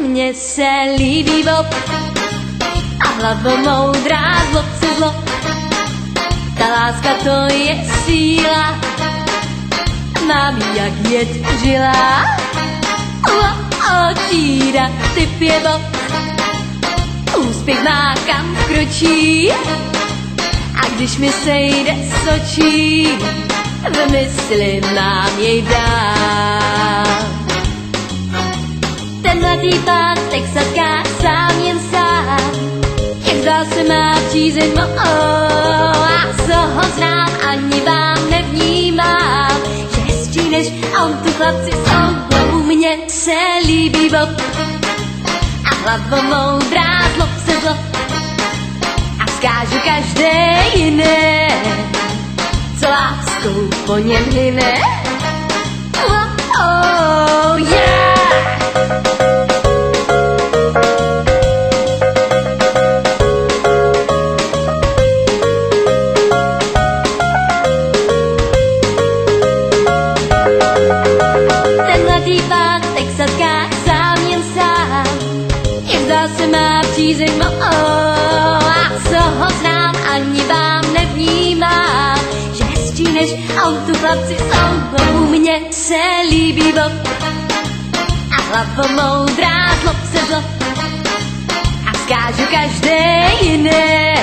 mně se líbí Bob a hlavou moudrá zlo se zlo. Ta láska to je síla, mám jak jed v žilách. Tíra, typ je Bob, úspěch má kam vkročí. A když mi sejde z očí, v mysli mám jej dám. Ten mladý pán texaská sám jen sám, jak zdá se má přízeň a co ho znám, ani vám nevnímám, že hezčí než on tu chlapci jsou. Mně se líbí Bob a hlavou moudrá zlo se zlo. A vzkážu každé jiné, co láskou po něm hyne. Yeah! Texaská sám jen sám, jak zdá se má přízeň a co ho znám, ani vám nevnímám, že hezčí než on tu chlapci jsou. Mně se líbí Bob a hlavou moudrá zlo se zlo. A vzkážu každé jiné,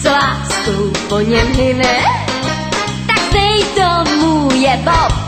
co láskou po něm hyne. Tak zdej tomu je Bob